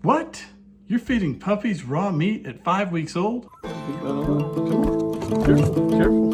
What? You're feeding puppies raw meat at 5 weeks old? Come on, careful, careful.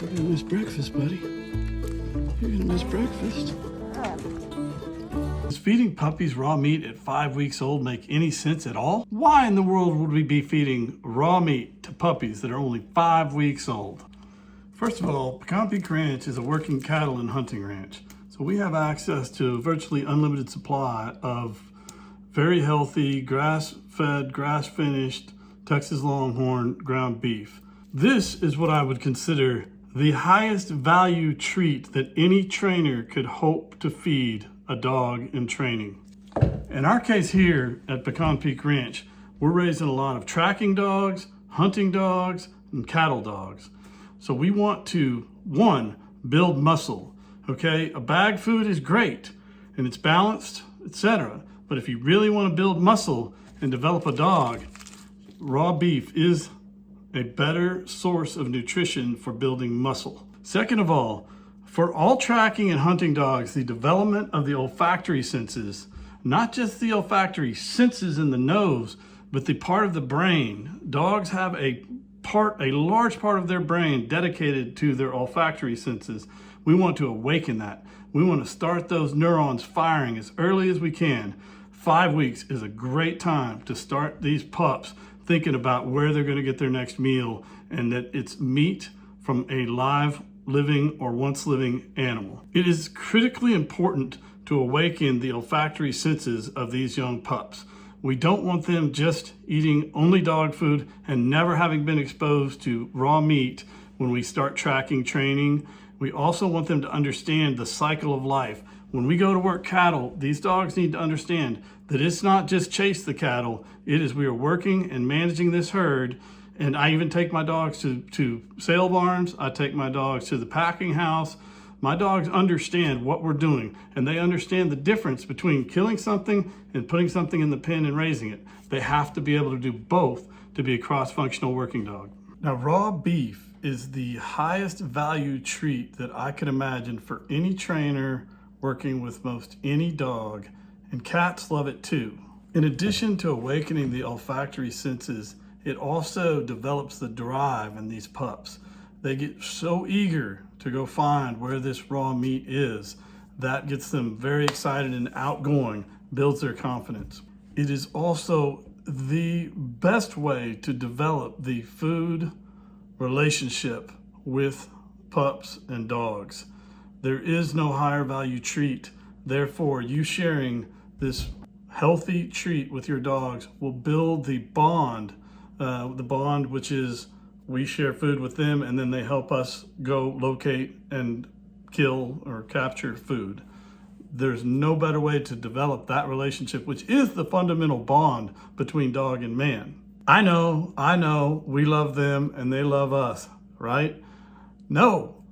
You're gonna miss breakfast, buddy. You're gonna miss breakfast. Does feeding puppies raw meat at 5 weeks old make any sense at all? Why in the world would we be feeding raw meat to puppies that are only 5 weeks old? First of all, Pecan Ranch is a working cattle and hunting ranch. So we have access to a virtually unlimited supply of very healthy, grass-fed, grass-finished Texas Longhorn ground beef. This is what I would consider the highest value treat that any trainer could hope to feed a dog in training. In our case here at Pecan Peak Ranch, we're raising a lot of tracking dogs, hunting dogs, and cattle dogs. So we want to, one, build muscle, okay? A bag food is great and it's balanced, etc. But if you really want to build muscle and develop a dog, raw beef is a better source of nutrition for building muscle. Second of all, for all tracking and hunting dogs, the development of the olfactory senses, not just the olfactory senses in the nose, but the part of the brain. Dogs have a large part of their brain dedicated to their olfactory senses. We want to awaken that. We want to start those neurons firing as early as we can. 5 weeks is a great time to start these pups thinking about where they're going to get their next meal, and that it's meat from a live, living, or once living animal. It is critically important to awaken the olfactory senses of these young pups. We don't want them just eating only dog food and never having been exposed to raw meat when we start tracking training. We also want them to understand the cycle of life. When we go to work cattle, these dogs need to understand that it's not just chase the cattle, it is we are working and managing this herd. And I even take my dogs to sale barns, I take my dogs to the packing house. My dogs understand what we're doing, and they understand the difference between killing something and putting something in the pen and raising it. They have to be able to do both to be a cross-functional working dog. Now, raw beef is the highest value treat that I could imagine for any trainer working with most any dog, and cats love it too. In addition to awakening the olfactory senses, it also develops the drive in these pups. They get so eager to go find where this raw meat is. That gets them very excited and outgoing, builds their confidence. It is also the best way to develop the food relationship with pups and dogs. There is no higher value treat. Therefore, you sharing this healthy treat with your dogs will build the bond which is we share food with them, and then they help us go locate and kill or capture food. There's no better way to develop that relationship, which is the fundamental bond between dog and man. I know, we love them and they love us, right? No,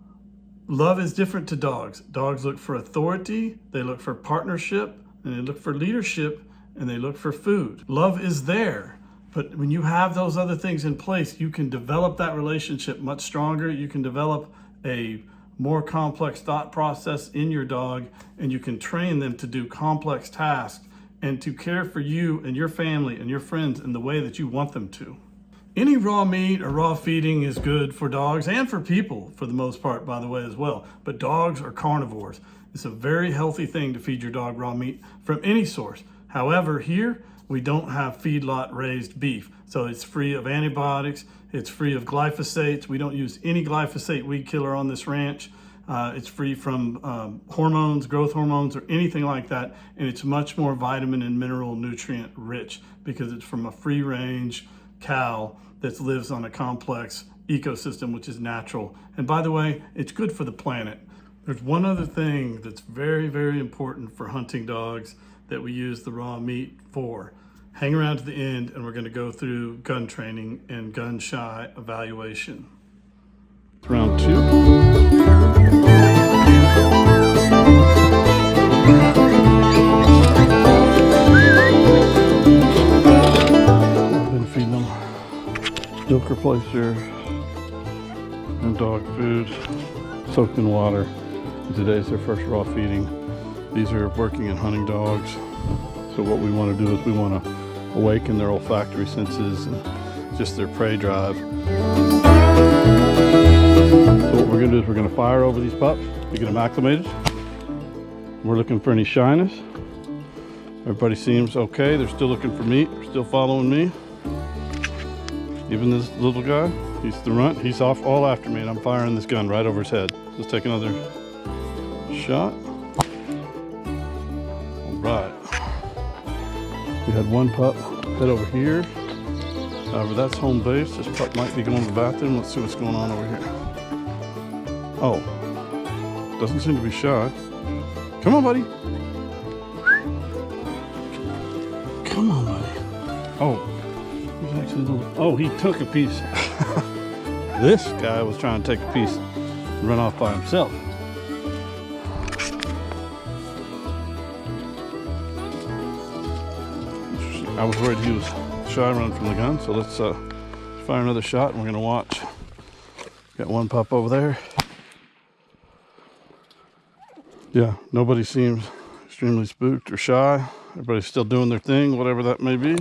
love is different to dogs. Dogs look for authority, they look for partnership, and they look for leadership, and they look for food. Love is there. But when you have those other things in place, you can develop that relationship much stronger. You can develop a more complex thought process in your dog, and you can train them to do complex tasks and to care for you and your family and your friends in the way that you want them to. Any raw meat or raw feeding is good for dogs and for people for the most part, by the way, as well. But dogs are carnivores. It's a very healthy thing to feed your dog raw meat from any source. However, here, we don't have feedlot raised beef. So it's free of antibiotics, it's free of glyphosates. We don't use any glyphosate weed killer on this ranch. It's free from hormones, growth hormones, or anything like that. And it's much more vitamin and mineral nutrient rich because it's from a free range cow that lives on a complex ecosystem, which is natural. And by the way, it's good for the planet. There's one other thing that's very, very important for hunting dogs that we use the raw meat for. Hang around to the end and we're going to go through gun training and gun shy evaluation. Round 2. I've been feeding them milk replacer and dog food soaked in water. Today's their first raw feeding. These are working and hunting dogs. So what we want to do is we want to awaken their olfactory senses and just their prey drive. So what we're going to do is we're going to fire over these pups to get them acclimated. We're looking for any shyness. Everybody seems okay. They're still looking for meat. They're still following me. Even this little guy, he's the runt. He's off all after me and I'm firing this gun right over his head. Let's take another shot. All right. We had one pup head over here. However, that's home base. This pup might be going to the bathroom. Let's see what's going on over here. Oh, doesn't seem to be shy. Come on, buddy. Come on, buddy. Oh, he's actually a little... Oh, he took a piece. This guy was trying to take a piece and run off by himself. I was worried he was shy running from the gun, so let's fire another shot and we're gonna watch. Got one pup over there. Yeah, nobody seems extremely spooked or shy. Everybody's still doing their thing, whatever that may be.